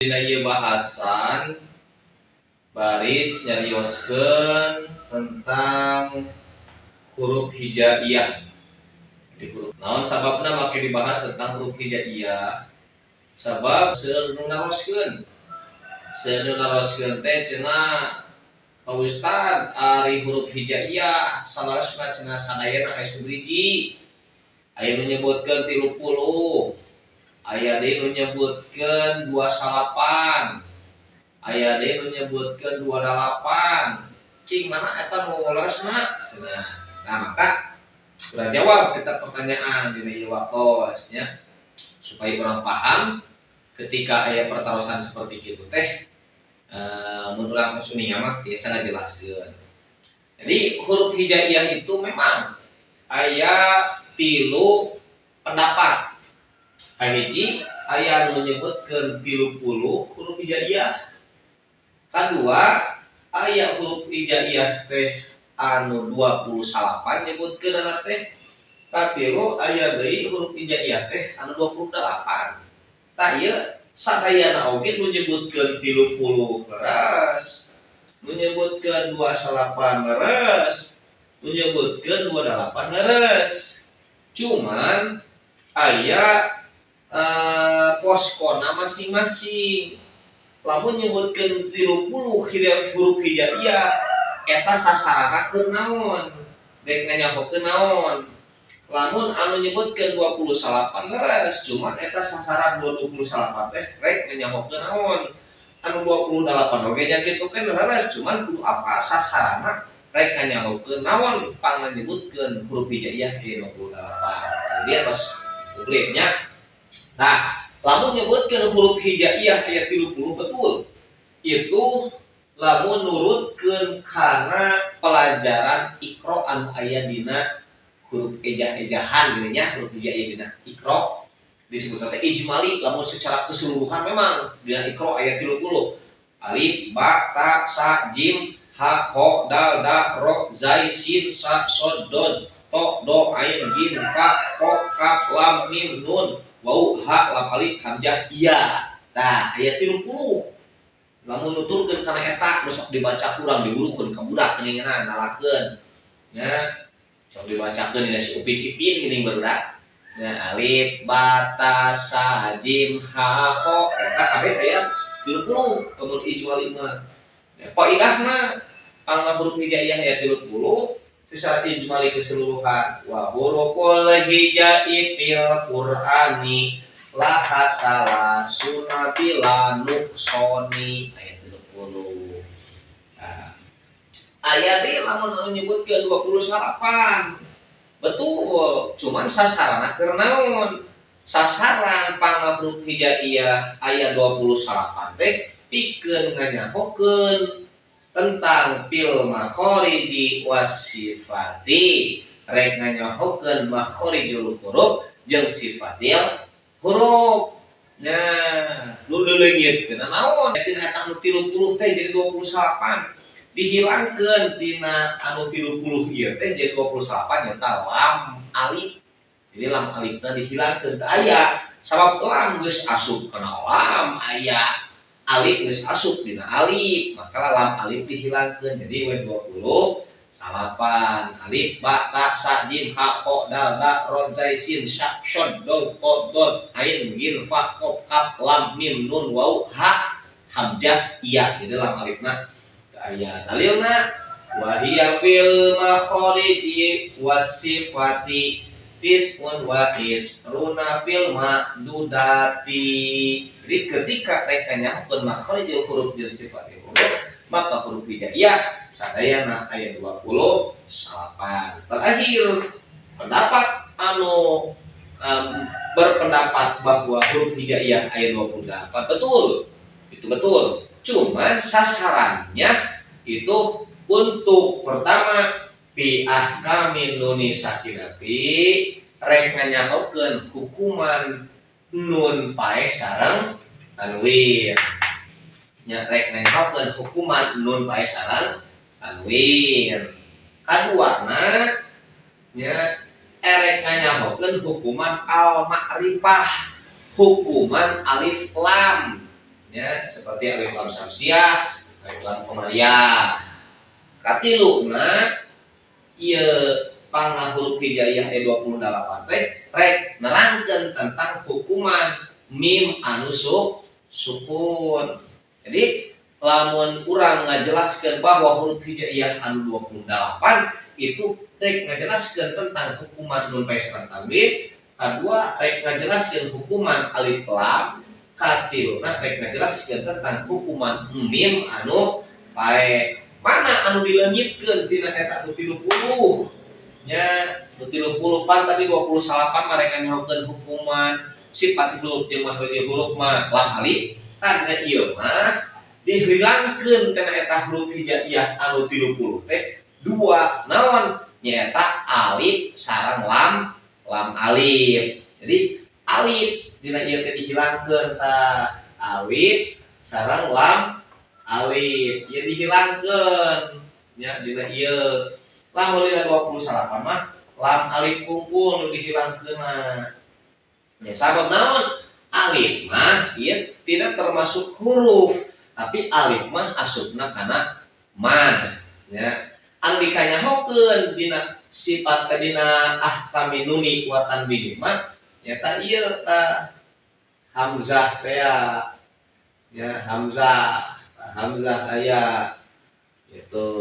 Dina ieu bahasan baris nyarioskeun tentang huruf hijaiyah. Naon sababna make dibahas tentang huruf hijaiyah? Sabab seueur nu naroskeun. Seueur nu naroskeun teh cenah Pak Ustad ari huruf hijaiyah salarasna cenah sadayana aya sabriji. Aya nu nyebutkeun 30, aya deui nu nyebutkeun 28, aya deui nu nyebutkeun 28. Cing mana eta nu leresna cenah. Nah, maka urang jawab eta pertanyaan dina ieu waktos nya supaya urang paham ketika aya pertarosan seperti kitu teh mun urang kesuningan mah tiasa ngajelaskeun. Jadi huruf hijaiyah itu memang aya 3 pendapat. Kahiji aya nu nyebutkeun 30 huruf hijaiyah. Kadua aya huruf hijaiyah teh anu 28 nyebutkeun teh. Katilu aya deui huruf hijaiyah teh anu 28. Tah ieu sadayana oge nu nyebutkeun 30 leres, nu nyebutkeun 28 leres, nu nyebutkeun 28 leres. Cuman aya poskona masing-masing. Lamun nyebutkeun 30 huruf hijaiyah eta sasaranna keur naon? Dek nganyahokeun naon? Lamun anu nyebutkeun 28 leres, cuman eta sasaran 28 teh rek nganyahokeun naon? Anu 28 oge nya kitu kan leres, cuman kudu apa sasaranna rek nganyahokeun naon pang nyebutkeun huruf hijaiyah 28. Jadi atas publiknya. Nah, lamun nyebutkeun huruf hijaiyah aya 30 betul. Itu lamun nurutkeun kana pelajaran Iqra anu aya dina huruf ejah-ejahan gini nya, huruf hijaiyah dina Iqra disebut teh ijmali. Lamun secara keseluruhan memang dina Iqra aya 30. Alif, ba, ta, sa, jim, ha, ho, dal, da, ro, zai, sin, sa, sod, dod, to, do, ain, jim, fa, ko, kaf, lam, mim, nun, wau, ha, lam, alif, hamzah, iya. Nah, aya 30. Lamun nuturkeun kana eta sok dibaca kurang diurukeun ka budak nyengenan nalakeun. Nya sok dibacakeun dina si Upin Ipin geuning barudak. Nya alif, ba, ta, sa, jim, ha, ho, eta kabeh aya 30 kemudian ijmali mah. Qaidahna pangna huruf hijaiyah aya 30 secara ijmali keseluruhan wa huruful hijai fil Qur'ani la hasala sunabila nuqsoni ayat 30. Nah, aya deui lamun anu nyebutkeun 28. Betul, cuman sasaranna keur naon? Sasaran pangna huruf hijaiyah aya 28 teh pikeun nganyahokeun tentang fil makhariji wasifati, rek nganyahokeun makharijul huruf jeung sifatil huruf. Nah, nu deuleungitkeun naon? Tina eta anu 30 teh jadi 28. Dihilangkeun tina anu 30 ieu teh jadi 28 nyata lam alif. Jadi lam alifna dihilangkeun teu aya. Sabab lam geus asup kana lam, aya alif geus asup dina alif, maka lam alif dihilangkeun jadi we 20 salapan. Alif, ba, ta, sa, jim, ha, ho, dal, da, ro, zai, sin, sya, shod, dod, to, dod, ain, gin, fa, kof, kaf, lam, mim, nun, wau, ha, hamzah, iya. Jadi lam alifna aya. Dalilna wa hiya fil makhariji wasifati tis'un wa tis'runa fil ma'dudati. Jadi ketika teh nyahokeun makharijul huruf jeung sifatil huruf, maka huruf hijaiyah sadayana aya 28. Terakhir pendapat anu berpendapat bahwa huruf hijaiyah aya 28 betul. Itu betul. Cuman sasarannya itu untuk pertama fi ahkamin nuni sakinati, rek nganyahokeun hukuman nun paeh sareng tanwin. Nya rek nganyahokeun hukuman nun paeh sareng tanwin. Kaduana nya rek nganyahokeun hukuman al ma'rifah, hukuman alif lam. ya seperti alif lam samsiah, alif lam qamariyah. Katiluna ieu pangna huruf hijaiyah 28 teh rek nerangkeun tentang hukuman mim anu sukun. Jadi lamun urang ngajelaskeun bahwa huruf hijaiyah anu 28 itu rek ngajelaskeun tentang hukuman nun paesran tanwin, kadua rek ngajelaskeun hukuman alif lam, katiluna rek ngajelaskeun tentang hukuman mim anu pae. Mana anu dileungitkeun tina eta 30 nya 30 pan tadi 28 mereka nyahokeun hukuman sifat huruf jeung makhraj huruf mah lam alif tanda ieu mah dihilangkeun tina eta huruf hijaiyah anu 30 teh dua naon nyaeta alif sareng lam alif. Jadi alif dina ieu teh dihilangkeun ta alif sareng lam alif ieu dihilangkeun nya dina ieu. Lamun dina 28 mah lam alif kungkul nu dihilangkeunna. Ya sabab naon? Alif mah ieu tidak termasuk huruf, tapi alif mah asupna kana man. Ya. Anu dikanyahokeun dina sifat dina ahkami nuni wa tanwin mah nyata ieu ta hamzah teh ya hamzah aya gitu.